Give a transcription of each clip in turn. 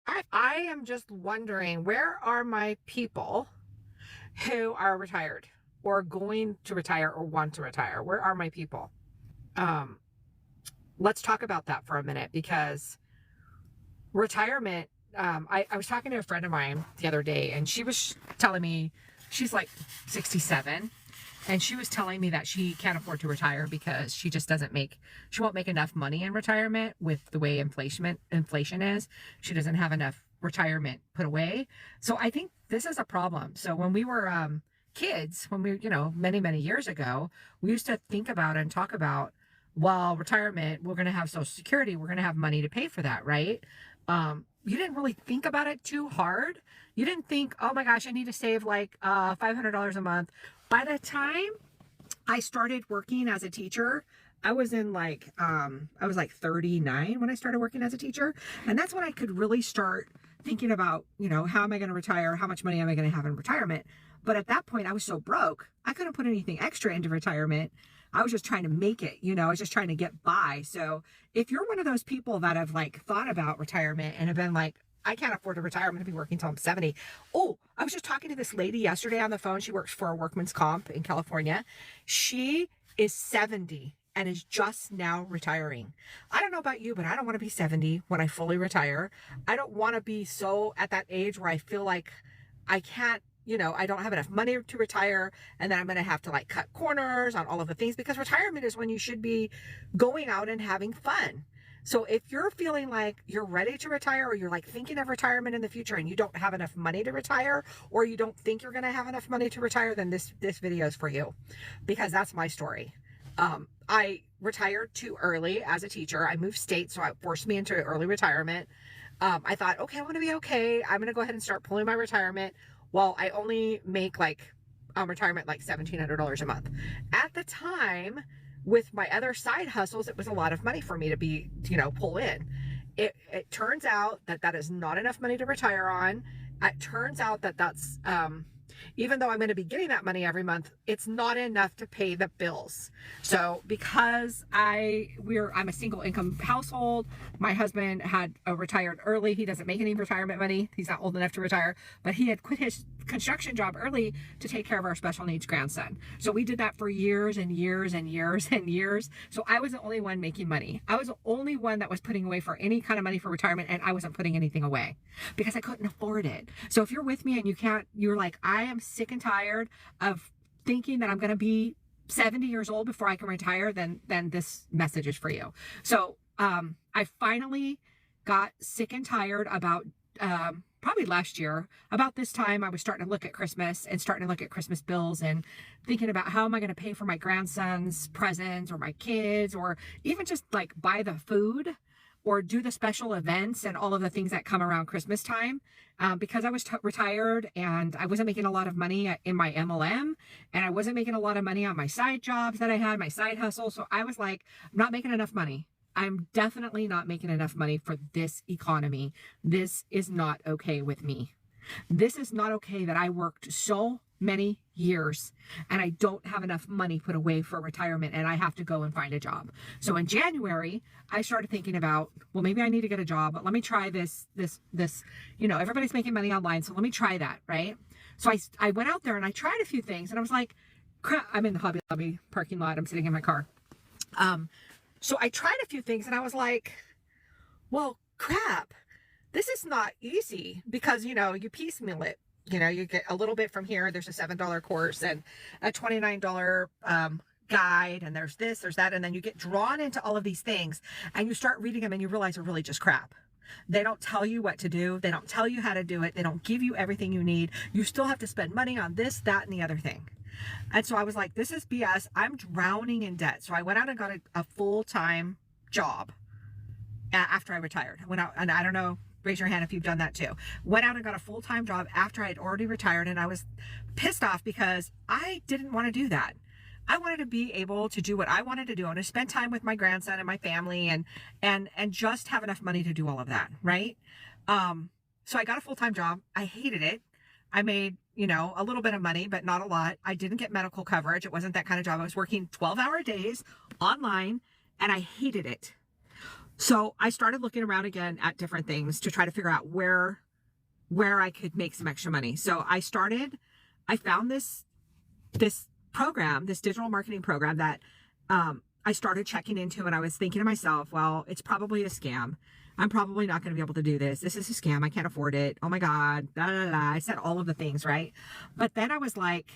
I am just wondering, where are my people who are retired or going to retire or want to retire? Where are my people? Um, let's talk about that for a minute because retirement. I was talking to a friend of mine the other day, and she was telling me she's like 67, and she was telling me that she can't afford to retire because she won't make enough money in retirement with the way inflation is. She doesn't have enough retirement put away. So I think this is a problem. So when we were kids, when we, many years ago, we used to think about and talk about, well, retirement, we're going to have Social Security, we're going to have money to pay for that, right? You didn't really think about it too hard. You didn't think, oh my gosh, I need to save like $500 a month. By the time I started working as a teacher, I was like 39 when I started working as a teacher. And that's when I could really start thinking about, how am I going to retire? How much money am I going to have in retirement? But at that point, I was so broke, I couldn't put anything extra into retirement. I was just trying to make it, I was just trying to get by. So if you're one of those people that have like thought about retirement and have been like, I can't afford to retire, I'm going to be working till I'm 70. Oh, I was just talking to this lady yesterday on the phone. She works for a workman's comp in California. She is 70 and is just now retiring. I don't know about you, but I don't want to be 70 when I fully retire. I don't want to be so at that age where I feel like I can't, I don't have enough money to retire, and then I'm going to have to like cut corners on all of the things, because retirement is when you should be going out and having fun. So if you're feeling like you're ready to retire, or you're like thinking of retirement in the future and you don't have enough money to retire, or you don't think you're going to have enough money to retire, then this video is for you, because that's my story. I retired too early as a teacher. I moved states, so it forced me into early retirement. I thought, okay, I'm going to be okay. I'm going to go ahead and start pulling my retirement. Well, I only make like retirement like $1,700 a month. At the time, with my other side hustles, it was a lot of money for me to be, pull in. It turns out that is not enough money to retire on. It turns out that's, even though I'm going to be getting that money every month, it's not enough to pay the bills. So because I'm a single income household, my husband had retired early. He doesn't make any retirement money. He's not old enough to retire, but he had quit his construction job early to take care of our special needs grandson. So we did that for years and years and years and years. So I was the only one making money. I was the only one that was putting away for any kind of money for retirement, and I wasn't putting anything away because I couldn't afford it. So if you're with me and you're like, I am sick and tired of thinking that I'm going to be 70 years old before I can retire, then this message is for you. So I finally got sick and tired about probably last year. About this time, I was starting to look at Christmas and starting to look at Christmas bills and thinking about how am I going to pay for my grandson's presents, or my kids, or even just like buy the food or do the special events and all of the things that come around Christmas time. Because I was retired and I wasn't making a lot of money in my MLM, and I wasn't making a lot of money on my side jobs that I had, my side hustle. So I was like, I'm not making enough money. I'm definitely not making enough money for this economy. This is not okay with me. This is not okay that I worked so many years and I don't have enough money put away for retirement, and I have to go and find a job. So in January, I started thinking about, well, maybe I need to get a job, but let me try this, everybody's making money online. So let me try that. Right. So I went out there and I tried a few things, and I was like, crap, I'm in the Hobby Lobby parking lot. I'm sitting in my car. So I tried a few things and I was like, well, crap, this is not easy, because, you piecemeal it. You get a little bit from here. There's a $7 course and a $29 guide, and there's this, there's that. And then you get drawn into all of these things and you start reading them and you realize they're really just crap. They don't tell you what to do. They don't tell you how to do it. They don't give you everything you need. You still have to spend money on this, that, and the other thing. And so I was like, this is BS. I'm drowning in debt. So I went out and got a full-time job after I retired. Went out, and I don't know, raise your hand if you've done that too. Went out and got a full-time job after I had already retired, and I was pissed off because I didn't want to do that. I wanted to be able to do what I wanted to do. I want to spend time with my grandson and my family, and just have enough money to do all of that, right? So I got a full-time job. I hated it. I made, a little bit of money, but not a lot. I didn't get medical coverage. It wasn't that kind of job. I was working 12-hour days online, and I hated it. So I started looking around again at different things to try to figure out where I could make some extra money. So I found this program, this digital marketing program that I started checking into, and I was thinking to myself, well, it's probably a scam. I'm probably not going to be able to do this. This is a scam. I can't afford it. Oh my God. Da, da, da, da. I said all of the things, right? But then I was like,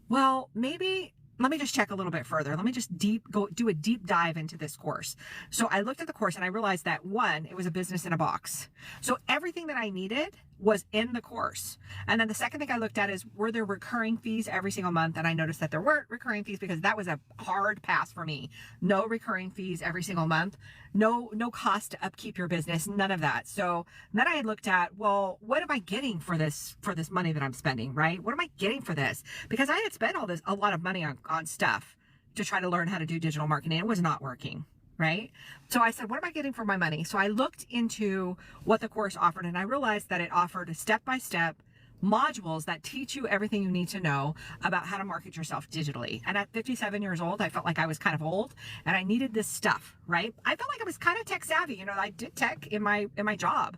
well, maybe let me just check a little bit further. Let me just do a deep dive into this course. So I looked at the course and I realized that one, it was a business in a box. So everything that I needed was in the course. And then the second thing I looked at is, were there recurring fees every single month? And I noticed that there weren't recurring fees, because that was a hard pass for me. No recurring fees every single month. No cost to upkeep your business. None of that. So then I looked at, well, what am I getting for this money that I'm spending, right? What am I getting for this? Because I had spent a lot of money on stuff to try to learn how to do digital marketing. It was not working. Right? So I said, what am I getting for my money? So I looked into what the course offered, and I realized that it offered a step-by-step modules that teach you everything you need to know about how to market yourself digitally. And at 57 years old, I felt like I was kind of old and I needed this stuff, right? I felt like I was kind of tech savvy. You know, I did tech in my job.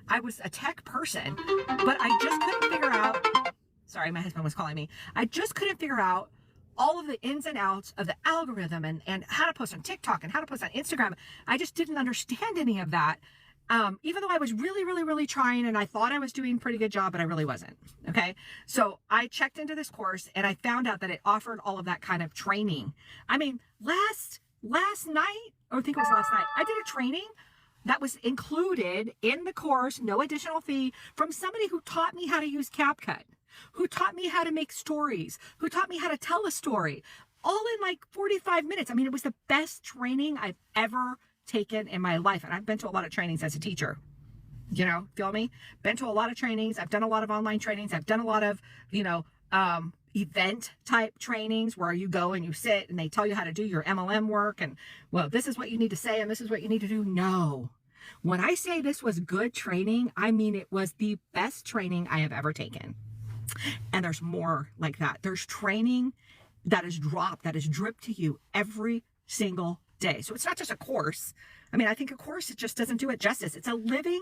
I was a tech person, but I just couldn't figure out, sorry, my husband was calling me. I just couldn't figure out all of the ins and outs of the algorithm and how to post on TikTok and how to post on Instagram. I just didn't understand any of that. Even though I was really, really, really trying, and I thought I was doing a pretty good job, but I really wasn't. Okay. So I checked into this course and I found out that it offered all of that kind of training. I mean, last night, or I think it was last night, I did a training that was included in the course, no additional fee, from somebody who taught me how to use CapCut, who taught me how to make stories, who taught me how to tell a story, all in like 45 minutes. I mean, it was the best training I've ever taken in my life. And I've been to a lot of trainings as a teacher, you know, feel me? Been to a lot of trainings. I've done a lot of online trainings. I've done a lot of, event type trainings where you go and you sit and they tell you how to do your MLM work. And well, this is what you need to say and this is what you need to do. No. When I say this was good training, I mean it was the best training I have ever taken. And there's more like that. There's training that is dripped to you every single day. So it's not just a course. I mean, I think a course, it just doesn't do it justice. It's a living,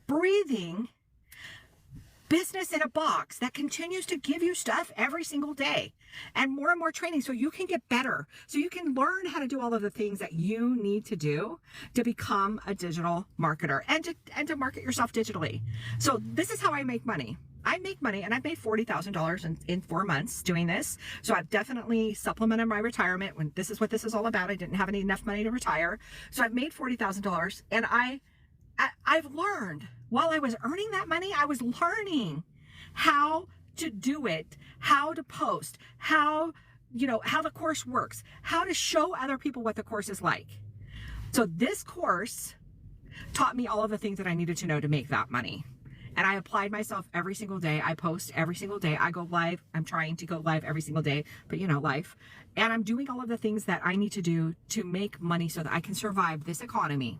breathing business in a box that continues to give you stuff every single day and more training so you can get better, so you can learn how to do all of the things that you need to do to become a digital marketer and to market yourself digitally. So this is how I make money. I make money, and I've made $40,000 in 4 months doing this. So I've definitely supplemented my retirement when this is what this is all about. I didn't have enough money to retire. So I've made $40,000, and I've learned while I was earning that money, I was learning how to do it, how to post, how the course works, how to show other people what the course is like. So this course taught me all of the things that I needed to know to make that money. And I applied myself every single day. I post every single day. I go live. I'm trying to go live every single day, but life. And I'm doing all of the things that I need to do to make money so that I can survive this economy.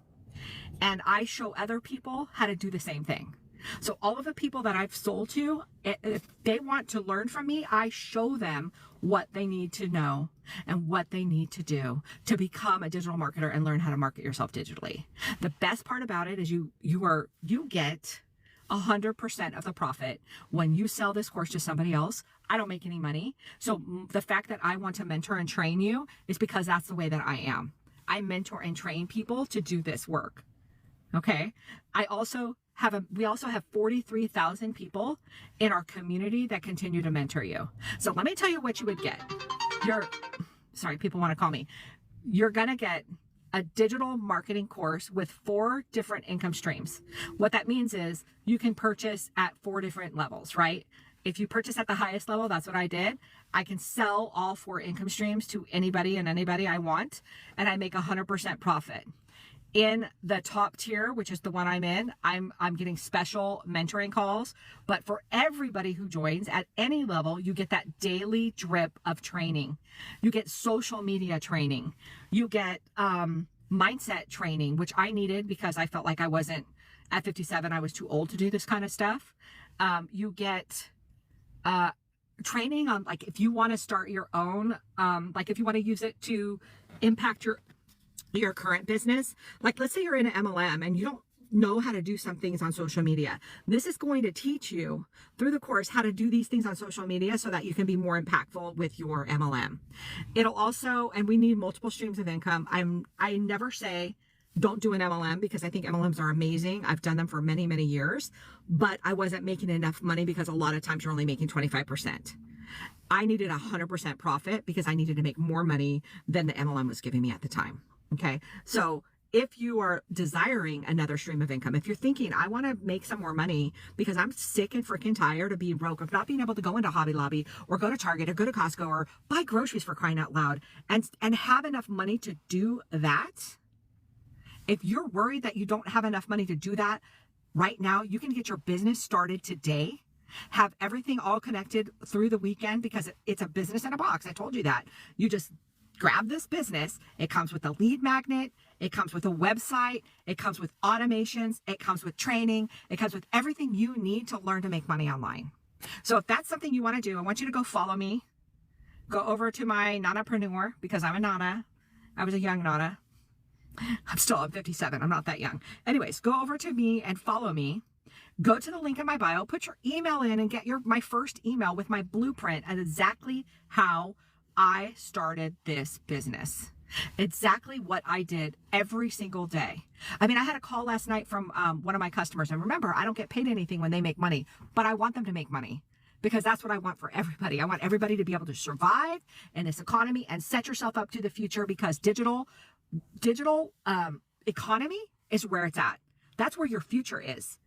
And I show other people how to do the same thing. So all of the people that I've sold to, if they want to learn from me, I show them what they need to know and what they need to do to become a digital marketer and learn how to market yourself digitally. The best part about it is you get 100% of the profit when you sell this course to somebody else. I don't make any money. So the fact that I want to mentor and train you is because that's the way that I am. I mentor and train people to do this work. Okay. We also have 43,000 people in our community that continue to mentor you. So let me tell you what you would get. People want to call me. You're going to get a digital marketing course with 4 different income streams. What that means is you can purchase at 4 different levels, right? If you purchase at the highest level, that's what I did. I can sell all 4 income streams to anybody I want, and I make 100% profit. In the top tier, which is the one I'm in, I'm getting special mentoring calls. But for everybody who joins at any level, you get that daily drip of training. You get social media training. You get mindset training, which I needed because I felt like I wasn't, at 57, I was too old to do this kind of stuff. You get training on, like, if you want to start your own, like if you want to use it to impact your current business. Like, let's say you're in an MLM and you don't know how to do some things on social media. This is going to teach you through the course how to do these things on social media so that you can be more impactful with your MLM. It'll also, and we need multiple streams of income. I never say don't do an MLM, because I think MLMs are amazing. I've done them for many, many years, but I wasn't making enough money because a lot of times you're only making 25%. I needed 100% profit because I needed to make more money than the MLM was giving me at the time. Okay. So if you are desiring another stream of income, if you're thinking, I want to make some more money because I'm sick and freaking tired of being broke, of not being able to go into Hobby Lobby or go to Target or go to Costco or buy groceries, for crying out loud, and have enough money to do that. If you're worried that you don't have enough money to do that right now, you can get your business started today. Have everything all connected through the weekend, because it's a business in a box. I told you that. You just grab this business. It comes with a lead magnet. It comes with a website. It comes with automations. It comes with training. It comes with everything you need to learn to make money online. So if that's something you want to do, I want you to go follow me. Go over to my Nanapreneur, because I'm a Nana. I was a young Nana. I'm 57. I'm not that young. Anyways, go over to me and follow me. Go to the link in my bio, put your email in, and get my first email with my blueprint and exactly how I started this business. Exactly what I did every single day. I mean, I had a call last night from one of my customers. And remember, I don't get paid anything when they make money, but I want them to make money, because that's what I want for everybody. I want everybody to be able to survive in this economy and set yourself up to the future, because digital economy is where it's at. That's where your future is.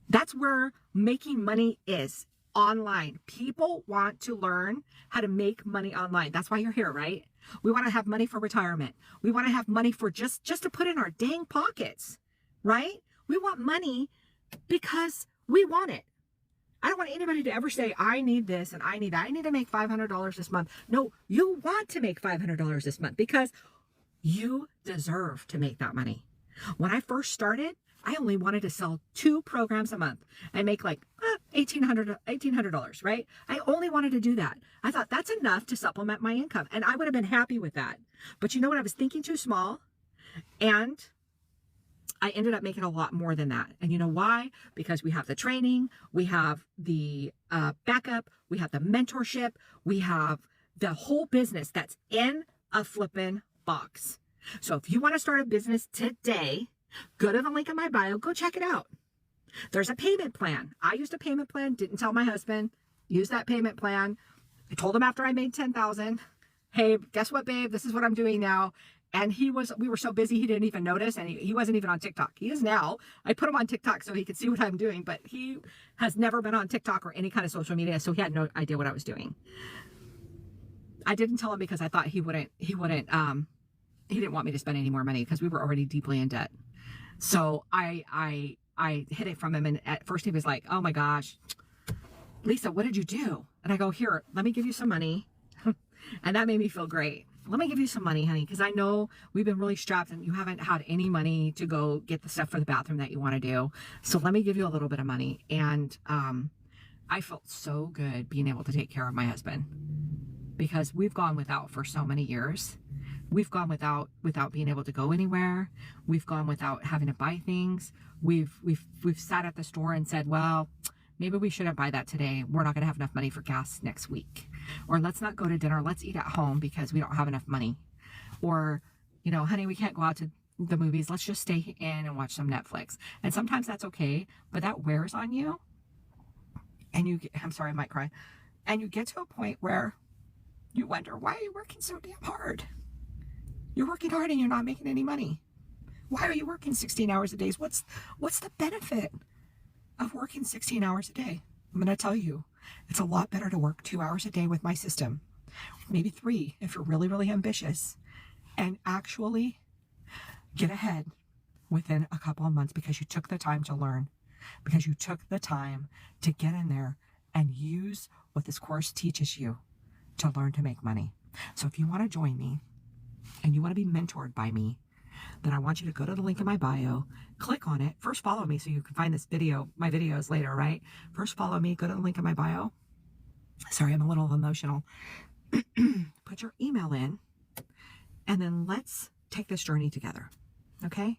That's where making money is, online. People want to learn how to make money online. That's why you're here, right? We want to have money for retirement. We want to have money for just to put in our dang pockets, right? We want money because we want it. I don't want anybody to ever say, I need this and I need that. I need to make $500 this month. No, you want to make $500 this month because you deserve to make that money. When I first started, I only wanted to sell 2 programs a month and make like $1,800, right? I only wanted to do that. I thought that's enough to supplement my income, and I would have been happy with that. But you know what? I was thinking too small, and I ended up making a lot more than that. And you know why? Because we have the training, we have the backup, we have the mentorship, we have the whole business that's in a flippin' box. So if you want to start a business today, go to the link in my bio, go check it out. There's a payment plan. I used a payment plan, didn't tell my husband, use that payment plan. I told him after I made 10,000, hey, guess what, babe? This is what I'm doing now. And we were so busy, he didn't even notice. And he wasn't even on TikTok. He is now. I put him on TikTok so he could see what I'm doing, but he has never been on TikTok or any kind of social media. So he had no idea what I was doing. I didn't tell him because I thought he didn't want me to spend any more money because we were already deeply in debt. So I hid it from him. And at first he was like, oh my gosh, Lisa, what did you do? And I go, here, let me give you some money. And that made me feel great. Let me give you some money, honey, because I know we've been really strapped and you haven't had any money to go get the stuff for the bathroom that you want to do. So let me give you a little bit of money. And I felt so good being able to take care of my husband, because we've gone without for so many years. We've gone without being able to go anywhere. We've gone without having to buy things. We've sat at the store and said, well, maybe we shouldn't buy that today. We're not going to have enough money for gas next week. Or let's not go to dinner. Let's eat at home because we don't have enough money. Or, you know, honey, we can't go out to the movies. Let's just stay in and watch some Netflix. And sometimes that's okay, but that wears on you. And I'm sorry, I might cry. And you get to a point where you wonder, why are you working so damn hard? You're working hard and you're not making any money. Why are you working 16 hours a day? What's the benefit of working 16 hours a day? I'm going to tell you, it's a lot better to work 2 hours a day with my system, maybe 3 if you're really, really ambitious, and actually get ahead within a couple of months because you took the time to learn, because you took the time to get in there and use what this course teaches you to learn to make money. So if you want to join me and you want to be mentored by me, then I want you to go to the link in my bio, click on it. First, follow me so you can find my videos later, right? First, follow me, go to the link in my bio. Sorry, I'm a little emotional. Put your email in, and then let's take this journey together. Okay?